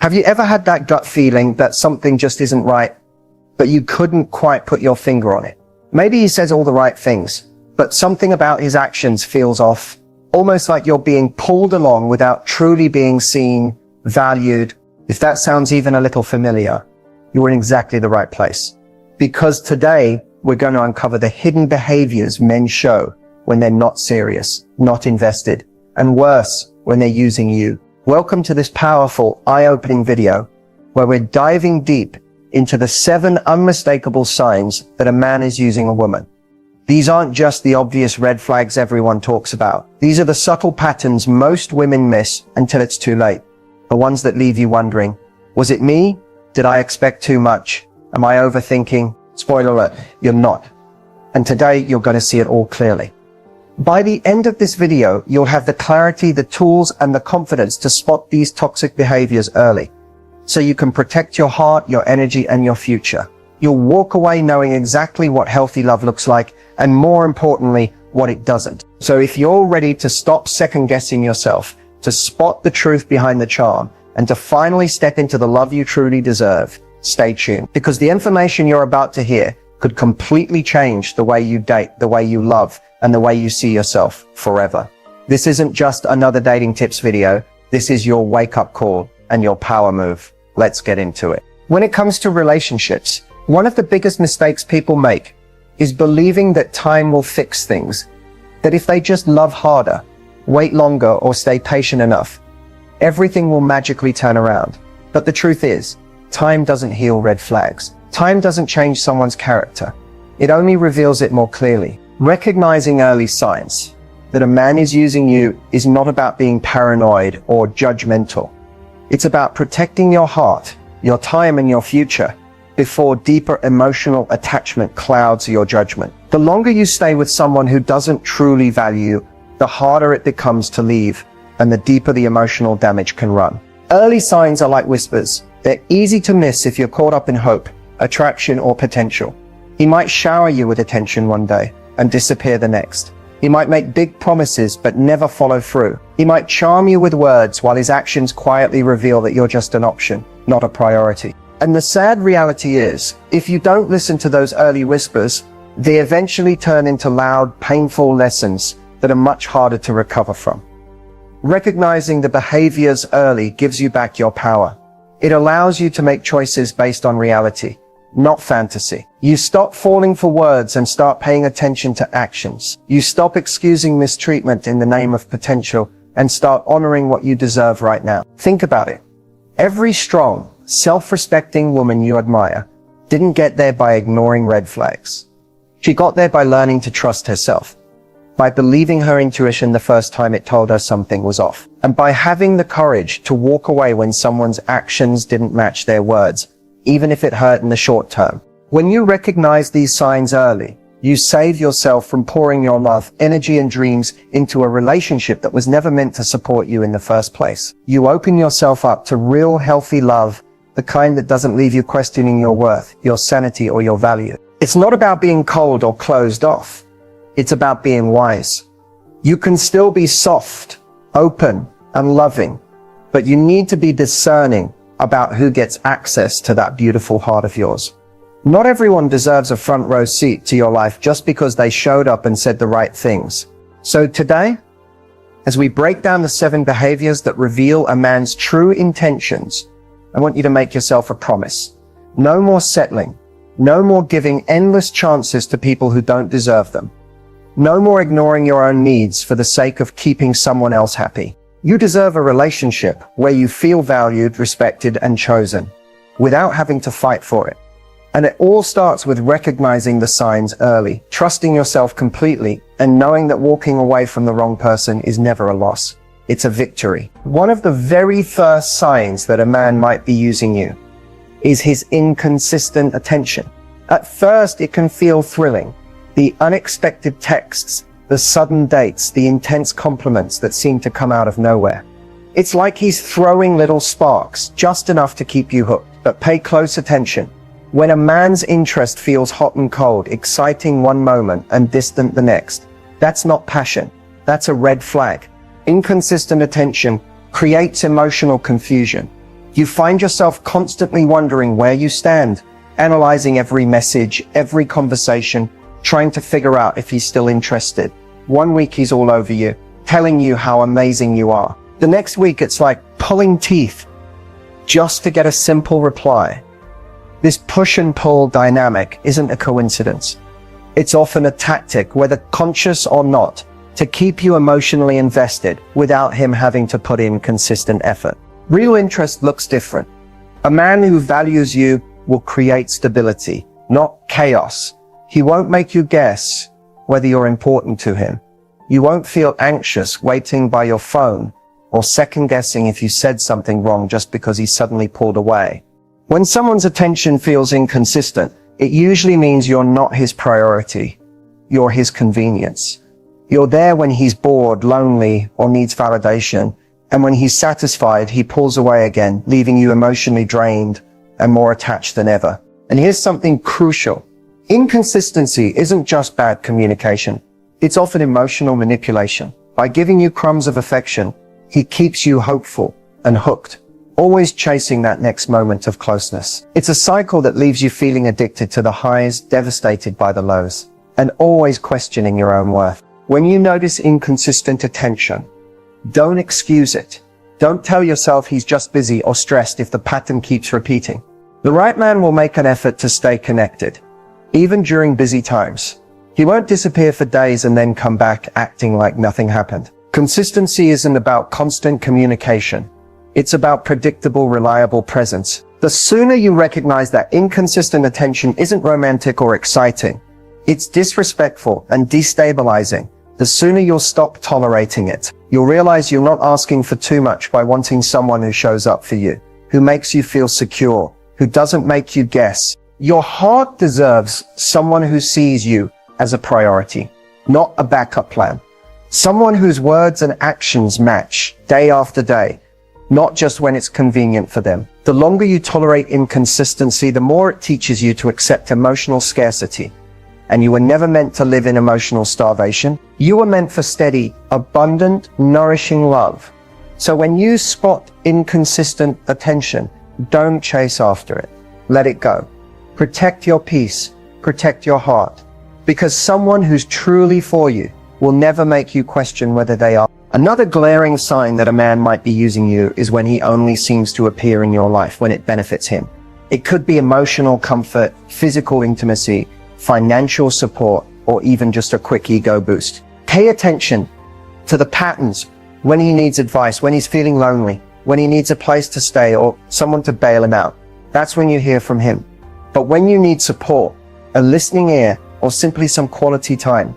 Have you ever had that gut feeling that something just isn't right, but you couldn't quite put your finger on it? Maybe he says all the right things, but something about his actions feels off, almost like you're being pulled along without truly being seen, valued. If that sounds even a little familiar, you're in exactly the right place. Because today, we're going to uncover the hidden behaviors men show when they're not serious, not invested, and worse, when they're using you. Welcome to this powerful, eye-opening video, where we're diving deep into the 7 unmistakable signs that a man is using a woman. These aren't just the obvious red flags everyone talks about. These are the subtle patterns most women miss until it's too late. The ones that leave you wondering, was it me? Did I expect too much? Am I overthinking? Spoiler alert, you're not. And today, you're going to see it all clearly. By the end of this video, you'll have the clarity, the tools, and the confidence to spot these toxic behaviors early, so you can protect your heart, your energy, and your future. You'll walk away knowing exactly what healthy love looks like, and more importantly, what it doesn't. So if you're ready to stop second-guessing yourself, to spot the truth behind the charm, and to finally step into the love you truly deserve, stay tuned. Because the information you're about to hear could completely change the way you date, the way you love, and the way you see yourself forever. This isn't just another dating tips video. This is your wake-up call and your power move. Let's get into it. When it comes to relationships, one of the biggest mistakes people make is believing that time will fix things, that if they just love harder, wait longer, or stay patient enough, everything will magically turn around. But the truth is, time doesn't heal red flags. Time doesn't change someone's character. It only reveals it more clearly. Recognizing early signs that a man is using you is not about being paranoid or judgmental. It's about protecting your heart, your time, and your future before deeper emotional attachment clouds your judgment. The longer you stay with someone who doesn't truly value you, the harder it becomes to leave, and the deeper the emotional damage can run. Early signs are like whispers. They're easy to miss if you're caught up in hope, attraction, or potential. He might shower you with attention one day and disappear the next. He might make big promises but never follow through. He might charm you with words while his actions quietly reveal that you're just an option, not a priority. And the sad reality is, if you don't listen to those early whispers, they eventually turn into loud, painful lessons that are much harder to recover from. Recognizing the behaviors early gives you back your power. It allows you to make choices based on reality, not fantasy. You stop falling for words and start paying attention to actions. You stop excusing mistreatment in the name of potential and start honoring what you deserve right now. Think about it. Every strong, self-respecting woman you admire didn't get there by ignoring red flags. She got there by learning to trust herself, by believing her intuition the first time it told her something was off, and by having the courage to walk away when someone's actions didn't match their words, even if it hurt in the short term. When you recognize these signs early, you save yourself from pouring your love, energy, and dreams into a relationship that was never meant to support you in the first place. You open yourself up to real, healthy love, the kind that doesn't leave you questioning your worth, your sanity, or your value. It's not about being cold or closed off. It's about being wise. You can still be soft, open, and loving, but you need to be discerning about who gets access to that beautiful heart of yours. Not everyone deserves a front row seat to your life just because they showed up and said the right things. So today, as we break down the 7 behaviors that reveal a man's true intentions, I want you to make yourself a promise. No more settling. No more giving endless chances to people who don't deserve them. No more ignoring your own needs for the sake of keeping someone else happy. You deserve a relationship where you feel valued, respected, and chosen, without having to fight for it. And it all starts with recognizing the signs early, trusting yourself completely, and knowing that walking away from the wrong person is never a loss. It's a victory. One of the very first signs that a man might be using you is his inconsistent attention. At first, it can feel thrilling. The unexpected texts, the sudden dates, the intense compliments that seem to come out of nowhere. It's like he's throwing little sparks, just enough to keep you hooked. But pay close attention. When a man's interest feels hot and cold, exciting one moment and distant the next, that's not passion. That's a red flag. Inconsistent attention creates emotional confusion. You find yourself constantly wondering where you stand, analyzing every message, every conversation, trying to figure out if he's still interested. One week he's all over you, telling you how amazing you are. The next week it's like pulling teeth just to get a simple reply. This push and pull dynamic isn't a coincidence. It's often a tactic, whether conscious or not, to keep you emotionally invested without him having to put in consistent effort. Real interest looks different. A man who values you will create stability, not chaos. He won't make you guess whether you're important to him. You won't feel anxious waiting by your phone or second guessing if you said something wrong just because he suddenly pulled away. When someone's attention feels inconsistent, it usually means you're not his priority. You're his convenience. You're there when he's bored, lonely, or needs validation. And when he's satisfied, he pulls away again, leaving you emotionally drained and more attached than ever. And here's something crucial. Inconsistency isn't just bad communication. It's often emotional manipulation. By giving you crumbs of affection, he keeps you hopeful and hooked, always chasing that next moment of closeness. It's a cycle that leaves you feeling addicted to the highs, devastated by the lows, and always questioning your own worth. When you notice inconsistent attention, don't excuse it. Don't tell yourself he's just busy or stressed if the pattern keeps repeating. The right man will make an effort to stay connected, even during busy times. He won't disappear for days and then come back acting like nothing happened. Consistency isn't about constant communication. It's about predictable, reliable presence. The sooner you recognize that inconsistent attention isn't romantic or exciting, it's disrespectful and destabilizing, the sooner you'll stop tolerating it. You'll realize you're not asking for too much by wanting someone who shows up for you, who makes you feel secure, who doesn't make you guess. Your heart deserves someone who sees you as a priority, not a backup plan. Someone whose words and actions match day after day, not just when it's convenient for them. The longer you tolerate inconsistency, the more it teaches you to accept emotional scarcity. And you were never meant to live in emotional starvation. You were meant for steady, abundant, nourishing love. So when you spot inconsistent attention, don't chase after it. Let it go. Protect your peace. Protect your heart. Because someone who's truly for you will never make you question whether they are. Another glaring sign that a man might be using you is when he only seems to appear in your life when it benefits him. It could be emotional comfort, physical intimacy, financial support, or even just a quick ego boost. Pay attention to the patterns when he needs advice, when he's feeling lonely, when he needs a place to stay or someone to bail him out. That's when you hear from him. But when you need support, a listening ear, or simply some quality time,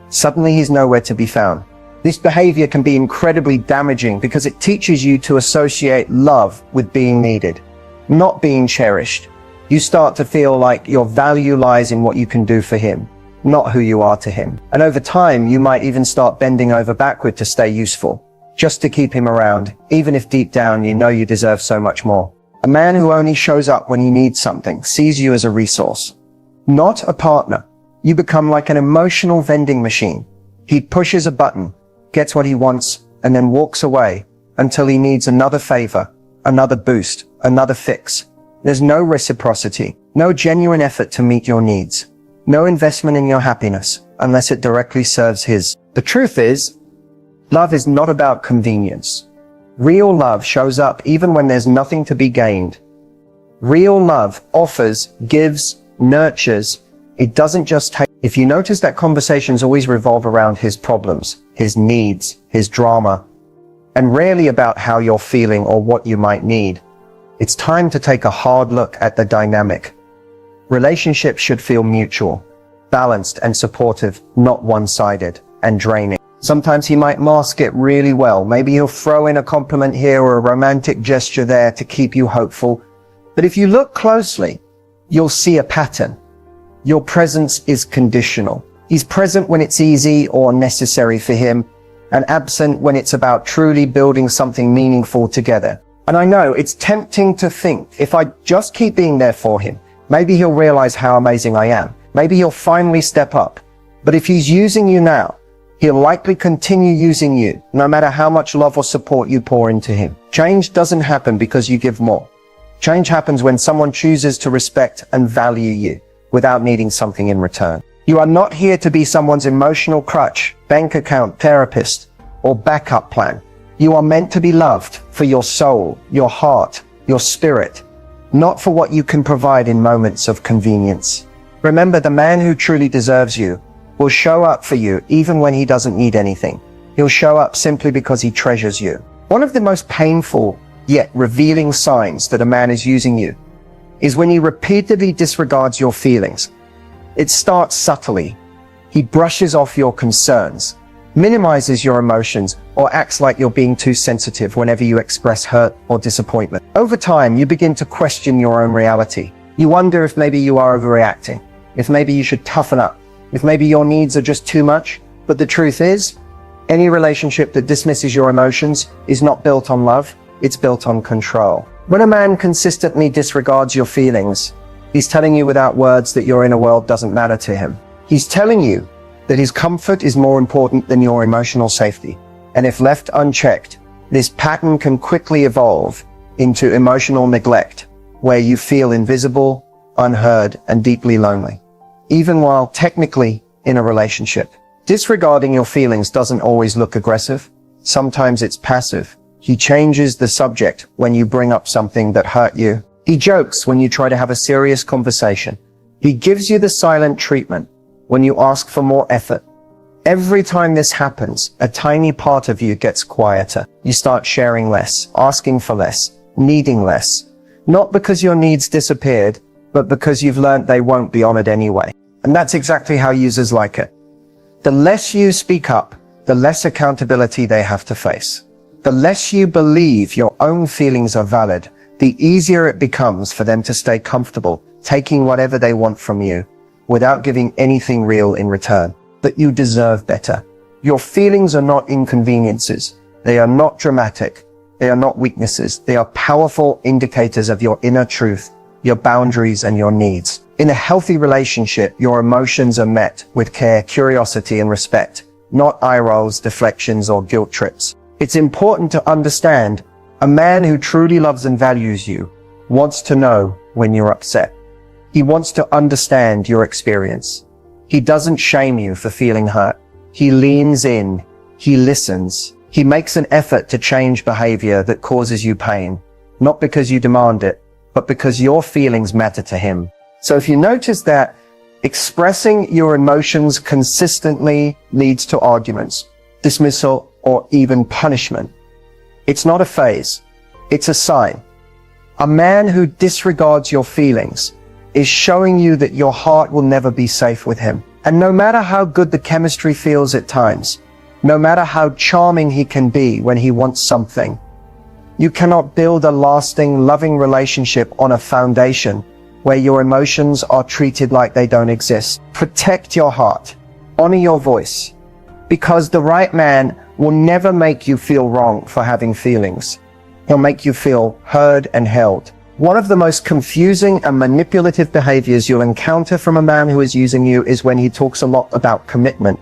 suddenly he's nowhere to be found. This behavior can be incredibly damaging because it teaches you to associate love with being needed, not being cherished. You start to feel like your value lies in what you can do for him, not who you are to him. And over time, you might even start bending over backward to stay useful, just to keep him around, even if deep down you know you deserve so much more. A man who only shows up when he needs something sees you as a resource, not a partner. You become like an emotional vending machine. He pushes a button, gets what he wants, and then walks away until he needs another favor, another boost, another fix. There's no reciprocity, no genuine effort to meet your needs, no investment in your happiness unless it directly serves his. The truth is, love is not about convenience. Real love shows up even when there's nothing to be gained. Real love offers, gives, nurtures. It doesn't just take. If you notice that conversations always revolve around his problems, his needs, his drama, and rarely about how you're feeling or what you might need, it's time to take a hard look at the dynamic. Relationships should feel mutual, balanced and supportive, not one-sided and draining. Sometimes he might mask it really well. Maybe he'll throw in a compliment here or a romantic gesture there to keep you hopeful. But if you look closely, you'll see a pattern. Your presence is conditional. He's present when it's easy or necessary for him, and absent when it's about truly building something meaningful together. And I know it's tempting to think, if I just keep being there for him, maybe he'll realize how amazing I am. Maybe he'll finally step up. But if he's using you now, he'll likely continue using you, no matter how much love or support you pour into him. Change doesn't happen because you give more. Change happens when someone chooses to respect and value you without needing something in return. You are not here to be someone's emotional crutch, bank account, therapist, or backup plan. You are meant to be loved for your soul, your heart, your spirit, not for what you can provide in moments of convenience. Remember, the man who truly deserves you will show up for you even when he doesn't need anything. He'll show up simply because he treasures you. One of the most painful yet revealing signs that a man is using you is when he repeatedly disregards your feelings. It starts subtly. He brushes off your concerns, minimizes your emotions, or acts like you're being too sensitive whenever you express hurt or disappointment. Over time, you begin to question your own reality. You wonder if maybe you are overreacting, if maybe you should toughen up, if maybe your needs are just too much. But the truth is, any relationship that dismisses your emotions is not built on love, it's built on control. When a man consistently disregards your feelings, he's telling you without words that your inner world doesn't matter to him. He's telling you that his comfort is more important than your emotional safety. And if left unchecked, this pattern can quickly evolve into emotional neglect, where you feel invisible, unheard, and deeply lonely, even while technically in a relationship. Disregarding your feelings doesn't always look aggressive. Sometimes it's passive. He changes the subject when you bring up something that hurt you. He jokes when you try to have a serious conversation. He gives you the silent treatment when you ask for more effort. Every time this happens, a tiny part of you gets quieter. You start sharing less, asking for less, needing less. Not because your needs disappeared, but because you've learned they won't be honored anyway. And that's exactly how users like it. The less you speak up, the less accountability they have to face. The less you believe your own feelings are valid, the easier it becomes for them to stay comfortable, taking whatever they want from you, without giving anything real in return. But you deserve better. Your feelings are not inconveniences. They are not dramatic. They are not weaknesses. They are powerful indicators of your inner truth, your boundaries, and your needs. In a healthy relationship, your emotions are met with care, curiosity, and respect, not eye rolls, deflections, or guilt trips. It's important to understand a man who truly loves and values you wants to know when you're upset. He wants to understand your experience. He doesn't shame you for feeling hurt. He leans in. He listens. He makes an effort to change behavior that causes you pain, not because you demand it, but because your feelings matter to him. So if you notice that expressing your emotions consistently leads to arguments, dismissal, or even punishment, it's not a phase, it's a sign. A man who disregards your feelings is showing you that your heart will never be safe with him. And no matter how good the chemistry feels at times, no matter how charming he can be when he wants something, you cannot build a lasting, loving relationship on a foundation where your emotions are treated like they don't exist. Protect your heart. Honor your voice. Because the right man will never make you feel wrong for having feelings. He'll make you feel heard and held. One of the most confusing and manipulative behaviors you'll encounter from a man who is using you is when he talks a lot about commitment,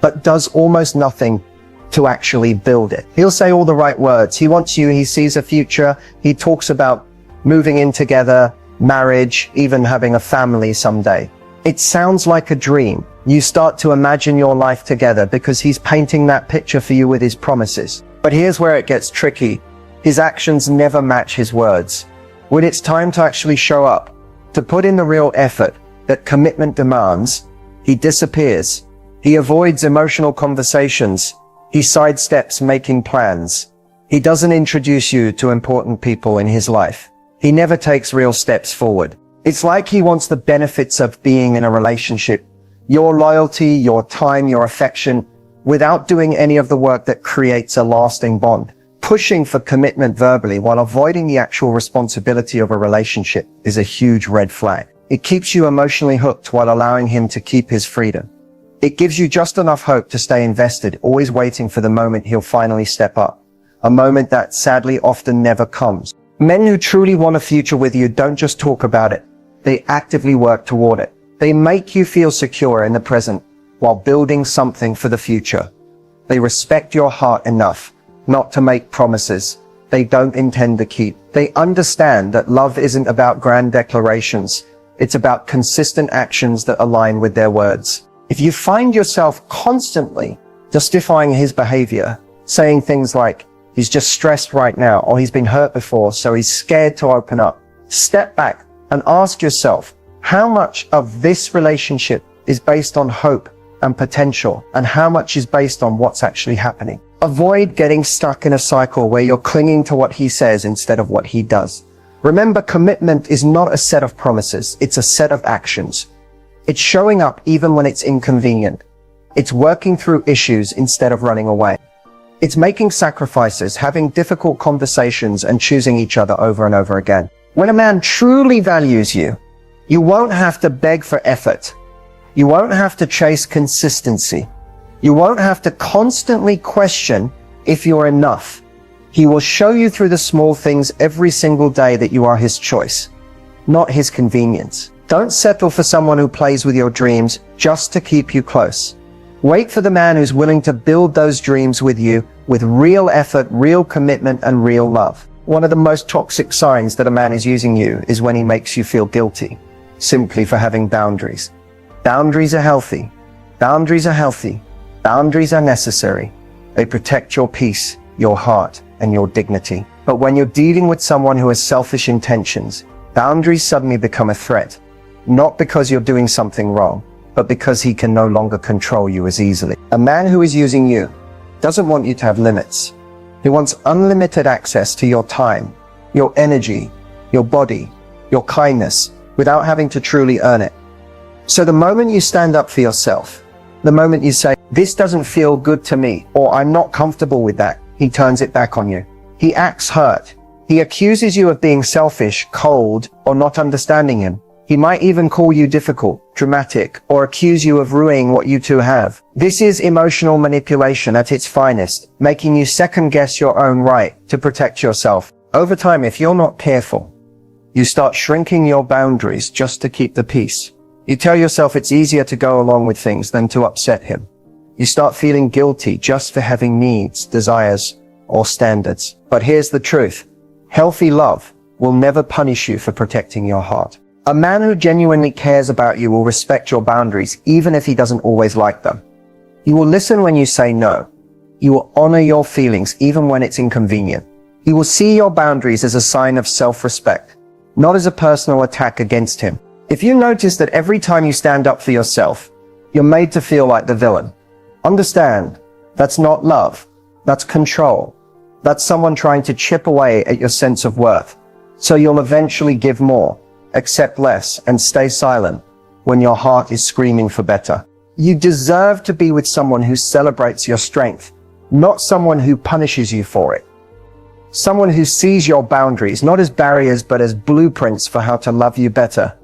but does almost nothing to actually build it. He'll say all the right words. He wants you, he sees a future. He talks about moving in together, marriage, even having a family someday. It sounds like a dream. You start to imagine your life together because he's painting that picture for you with his promises. But here's where it gets tricky. His actions never match his words. When it's time to actually show up, to put in the real effort that commitment demands, he disappears. He avoids emotional conversations. He sidesteps making plans. He doesn't introduce you to important people in his life. He never takes real steps forward. It's like he wants the benefits of being in a relationship, your loyalty, your time, your affection, without doing any of the work that creates a lasting bond. Pushing for commitment verbally while avoiding the actual responsibility of a relationship is a huge red flag. It keeps you emotionally hooked while allowing him to keep his freedom. It gives you just enough hope to stay invested, always waiting for the moment he'll finally step up. A moment that sadly often never comes. Men who truly want a future with you don't just talk about it. They actively work toward it. They make you feel secure in the present while building something for the future. They respect your heart enough not to make promises, they don't intend to keep. They understand that love isn't about grand declarations. It's about consistent actions that align with their words. If you find yourself constantly justifying his behavior, saying things like, he's just stressed right now, or he's been hurt before, so he's scared to open up, step back and ask yourself, how much of this relationship is based on hope and potential, and how much is based on what's actually happening? Avoid getting stuck in a cycle where you're clinging to what he says instead of what he does. Remember, commitment is not a set of promises, it's a set of actions. It's showing up even when it's inconvenient. It's working through issues instead of running away. It's making sacrifices, having difficult conversations, and choosing each other over and over again. When a man truly values you, you won't have to beg for effort. You won't have to chase consistency. You won't have to constantly question if you're enough. He will show you through the small things every single day that you are his choice, not his convenience. Don't settle for someone who plays with your dreams just to keep you close. Wait for the man who's willing to build those dreams with you with real effort, real commitment, and real love. One of the most toxic signs that a man is using you is when he makes you feel guilty, simply for having boundaries. Boundaries are healthy. Boundaries are healthy. Boundaries are necessary. They protect your peace, your heart, and your dignity. But when you're dealing with someone who has selfish intentions, boundaries suddenly become a threat. Not because you're doing something wrong, but because he can no longer control you as easily. A man who is using you doesn't want you to have limits. He wants unlimited access to your time, your energy, your body, your kindness, without having to truly earn it. So the moment you stand up for yourself, the moment you say, this doesn't feel good to me, or I'm not comfortable with that, he turns it back on you. He acts hurt. He accuses you of being selfish, cold, or not understanding him. He might even call you difficult, dramatic, or accuse you of ruining what you two have. This is emotional manipulation at its finest, making you second-guess your own right to protect yourself. Over time, if you're not careful, you start shrinking your boundaries just to keep the peace. You tell yourself it's easier to go along with things than to upset him. You start feeling guilty just for having needs, desires, or standards. But here's the truth. Healthy love will never punish you for protecting your heart. A man who genuinely cares about you will respect your boundaries, even if he doesn't always like them. He will listen when you say no. He will honor your feelings, even when it's inconvenient. He will see your boundaries as a sign of self-respect, not as a personal attack against him. If you notice that every time you stand up for yourself, you're made to feel like the villain, understand, that's not love. That's control. That's someone trying to chip away at your sense of worth. So you'll eventually give more, accept less, and stay silent when your heart is screaming for better. You deserve to be with someone who celebrates your strength, not someone who punishes you for it. Someone who sees your boundaries not as barriers but as blueprints for how to love you better.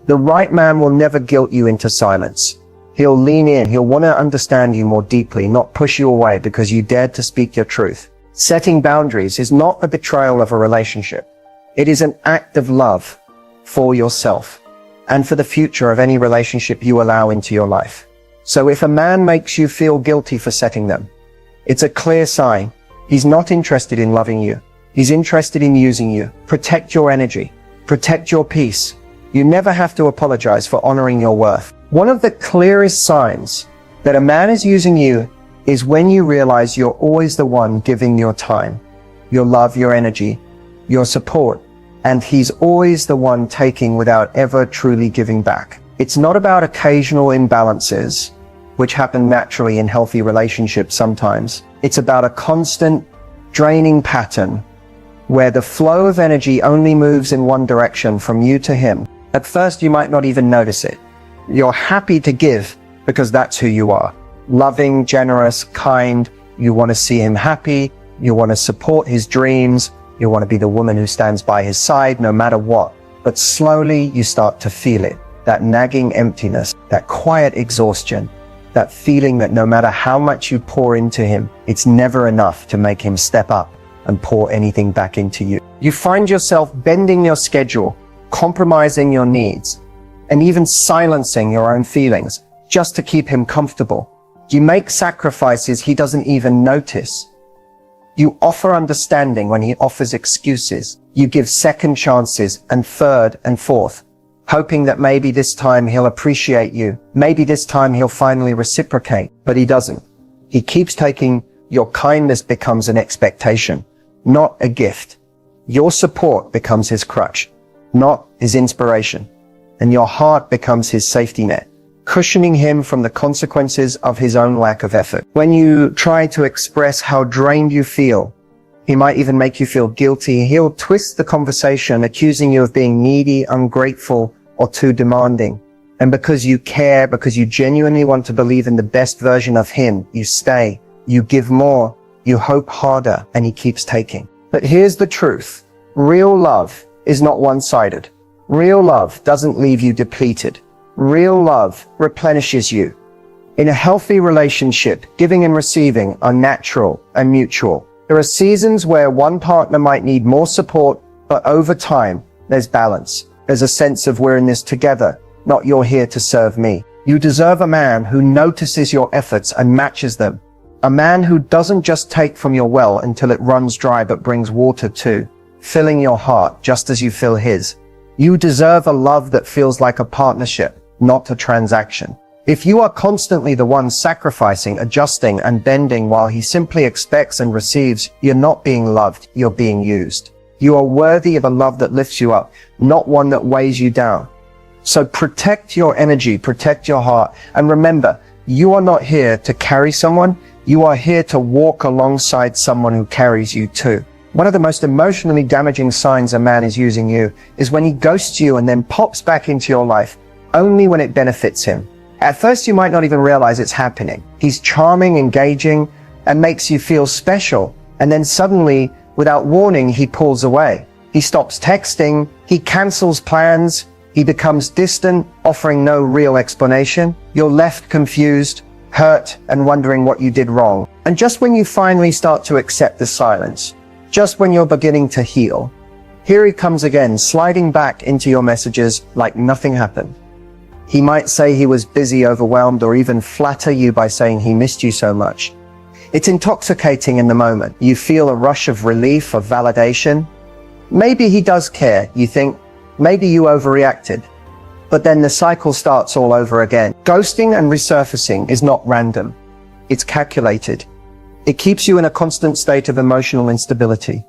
The right man will never guilt you into silence. He'll lean in, he'll want to understand you more deeply, not push you away because you dared to speak your truth. Setting boundaries is not a betrayal of a relationship. It is an act of love for yourself and for the future of any relationship you allow into your life. So if a man makes you feel guilty for setting them, it's a clear sign he's not interested in loving you. He's interested in using you. Protect your energy. Protect your peace. You never have to apologize for honoring your worth. One of the clearest signs that a man is using you is when you realize you're always the one giving your time, your love, your energy, your support, and he's always the one taking without ever truly giving back. It's not about occasional imbalances, which happen naturally in healthy relationships sometimes. It's about a constant draining pattern where the flow of energy only moves in one direction from you to him. At first, you might not even notice it. You're happy to give because that's who you are. Loving, generous, kind. You want to see him happy. You want to support his dreams. You want to be the woman who stands by his side no matter what. But slowly you start to feel it. That nagging emptiness, that quiet exhaustion, that feeling that no matter how much you pour into him, it's never enough to make him step up and pour anything back into you. You find yourself bending your schedule, compromising your needs, and even silencing your own feelings just to keep him comfortable. You make sacrifices he doesn't even notice. You offer understanding when he offers excuses. You give second chances and third and fourth, hoping that maybe this time he'll appreciate you. Maybe this time he'll finally reciprocate, but he doesn't. He keeps taking. Your kindness becomes an expectation, not a gift. Your support becomes his crutch, not his inspiration. And your heart becomes his safety net, cushioning him from the consequences of his own lack of effort. When you try to express how drained you feel, he might even make you feel guilty. He'll twist the conversation, accusing you of being needy, ungrateful, or too demanding. And because you care, because you genuinely want to believe in the best version of him, you stay, you give more, you hope harder, and he keeps taking. But here's the truth. Real love is not one-sided. Real love doesn't leave you depleted. Real love replenishes you. In a healthy relationship, giving and receiving are natural and mutual. There are seasons where one partner might need more support, but over time, there's balance. There's a sense of we're in this together, not you're here to serve me. You deserve a man who notices your efforts and matches them. A man who doesn't just take from your well until it runs dry, but brings water too, filling your heart just as you fill his. You deserve a love that feels like a partnership, not a transaction. If you are constantly the one sacrificing, adjusting, and bending while he simply expects and receives, you're not being loved, you're being used. You are worthy of a love that lifts you up, not one that weighs you down. So protect your energy, protect your heart, and remember, you are not here to carry someone, you are here to walk alongside someone who carries you too. One of the most emotionally damaging signs a man is using you is when he ghosts you and then pops back into your life, only when it benefits him. At first, you might not even realize it's happening. He's charming, engaging, and makes you feel special. And then suddenly, without warning, he pulls away. He stops texting, he cancels plans, he becomes distant, offering no real explanation. You're left confused, hurt, and wondering what you did wrong. And just when you finally start to accept the silence, just when you're beginning to heal, here he comes again, sliding back into your messages like nothing happened. He might say he was busy, overwhelmed, or even flatter you by saying he missed you so much. It's intoxicating in the moment. You feel a rush of relief, of validation. Maybe he does care, you think. Maybe you overreacted. But then the cycle starts all over again. Ghosting and resurfacing is not random. It's calculated. It keeps you in a constant state of emotional instability.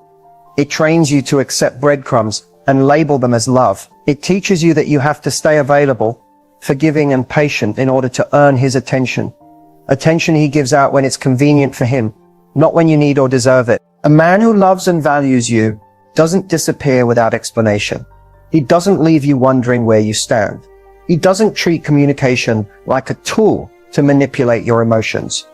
It trains you to accept breadcrumbs and label them as love. It teaches you that you have to stay available, forgiving and patient in order to earn his attention. Attention he gives out when it's convenient for him, not when you need or deserve it. A man who loves and values you doesn't disappear without explanation. He doesn't leave you wondering where you stand. He doesn't treat communication like a tool to manipulate your emotions.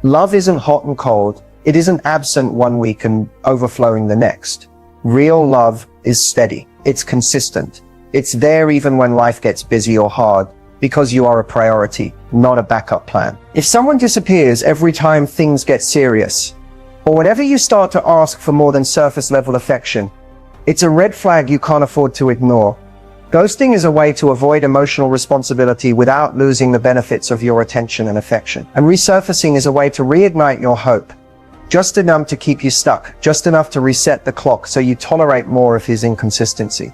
Love isn't hot and cold. It isn't absent one week and overflowing the next. Real love is steady. It's consistent. It's there even when life gets busy or hard, because you are a priority, not a backup plan. If someone disappears every time things get serious, or whenever you start to ask for more than surface level affection, it's a red flag you can't afford to ignore. Ghosting is a way to avoid emotional responsibility without losing the benefits of your attention and affection. And resurfacing is a way to reignite your hope. Just enough to keep you stuck, just enough to reset the clock so you tolerate more of his inconsistency.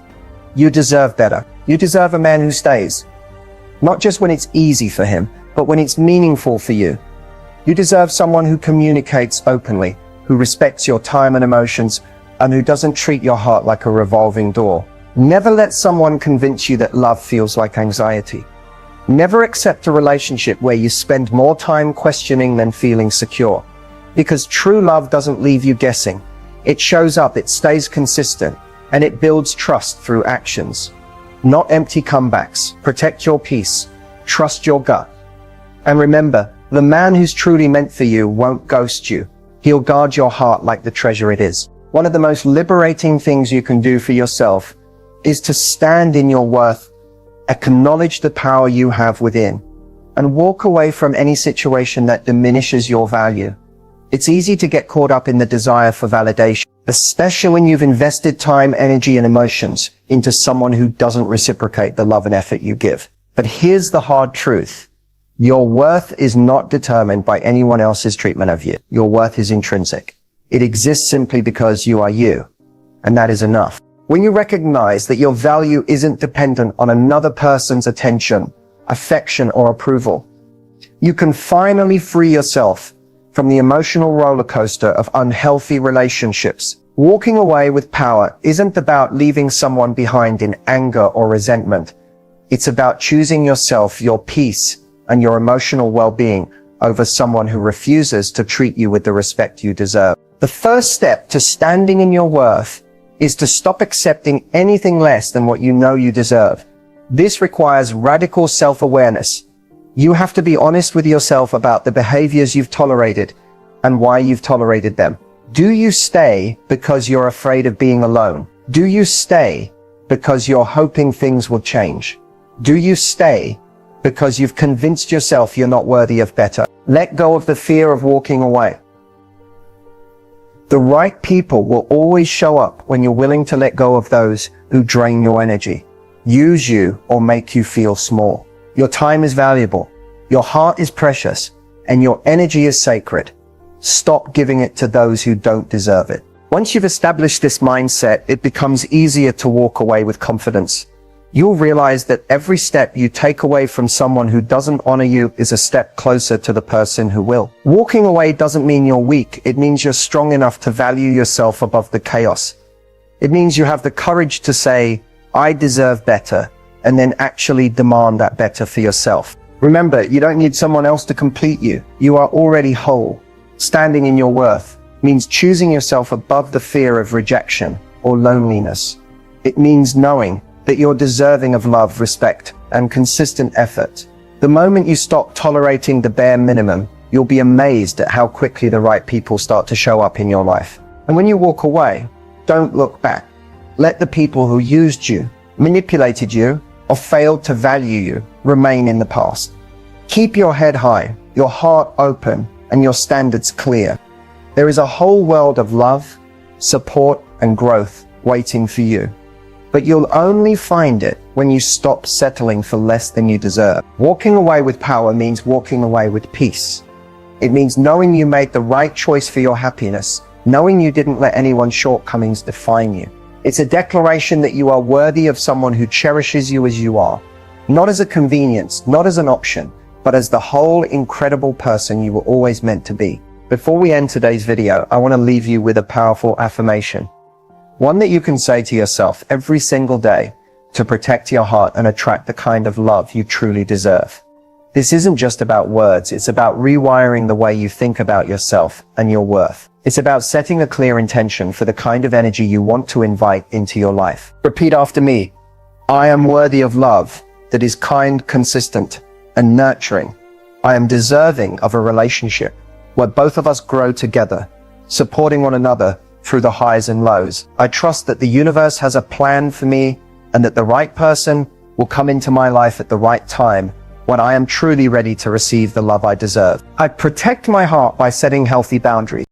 You deserve better. You deserve a man who stays. Not just when it's easy for him, but when it's meaningful for you. You deserve someone who communicates openly, who respects your time and emotions, and who doesn't treat your heart like a revolving door. Never let someone convince you that love feels like anxiety. Never accept a relationship where you spend more time questioning than feeling secure. Because true love doesn't leave you guessing. It shows up, it stays consistent, and it builds trust through actions. Not empty comebacks. Protect your peace. Trust your gut. And remember, the man who's truly meant for you won't ghost you. He'll guard your heart like the treasure it is. One of the most liberating things you can do for yourself is to stand in your worth, acknowledge the power you have within, and walk away from any situation that diminishes your value. It's easy to get caught up in the desire for validation, especially when you've invested time, energy, and emotions into someone who doesn't reciprocate the love and effort you give. But here's the hard truth. Your worth is not determined by anyone else's treatment of you. Your worth is intrinsic. It exists simply because you are you, and that is enough. When you recognize that your value isn't dependent on another person's attention, affection, or approval, you can finally free yourself from the emotional roller coaster of unhealthy relationships. Walking away with power isn't about leaving someone behind in anger or resentment. It's about choosing yourself, your peace, and your emotional well-being over someone who refuses to treat you with the respect you deserve. The first step to standing in your worth is to stop accepting anything less than what you know you deserve. This requires radical self-awareness. You have to be honest with yourself about the behaviors you've tolerated and why you've tolerated them. Do you stay because you're afraid of being alone? Do you stay because you're hoping things will change? Do you stay because you've convinced yourself you're not worthy of better? Let go of the fear of walking away. The right people will always show up when you're willing to let go of those who drain your energy, use you, or make you feel small. Your time is valuable, your heart is precious, and your energy is sacred. Stop giving it to those who don't deserve it. Once you've established this mindset, it becomes easier to walk away with confidence. You'll realize that every step you take away from someone who doesn't honor you is a step closer to the person who will. Walking away doesn't mean you're weak. It means you're strong enough to value yourself above the chaos. It means you have the courage to say, I deserve better, and then actually demand that better for yourself. Remember, you don't need someone else to complete you. You are already whole. Standing in your worth means choosing yourself above the fear of rejection or loneliness. It means knowing that you're deserving of love, respect, and consistent effort. The moment you stop tolerating the bare minimum, you'll be amazed at how quickly the right people start to show up in your life. And when you walk away, don't look back. Let the people who used you, manipulated you, or failed to value you remain in the past. Keep your head high, your heart open, and your standards clear. There is a whole world of love, support, and growth waiting for you. But you'll only find it when you stop settling for less than you deserve. Walking away with power means walking away with peace. It means knowing you made the right choice for your happiness, knowing you didn't let anyone's shortcomings define you. It's a declaration that you are worthy of someone who cherishes you as you are, not as a convenience, not as an option, but as the whole incredible person you were always meant to be. Before we end today's video, I want to leave you with a powerful affirmation. One that you can say to yourself every single day to protect your heart and attract the kind of love you truly deserve. This isn't just about words, it's about rewiring the way you think about yourself and your worth. It's about setting a clear intention for the kind of energy you want to invite into your life. Repeat after me. I am worthy of love that is kind, consistent, and nurturing. I am deserving of a relationship where both of us grow together, supporting one another through the highs and lows. I trust that the universe has a plan for me and that the right person will come into my life at the right time when I am truly ready to receive the love I deserve. I protect my heart by setting healthy boundaries.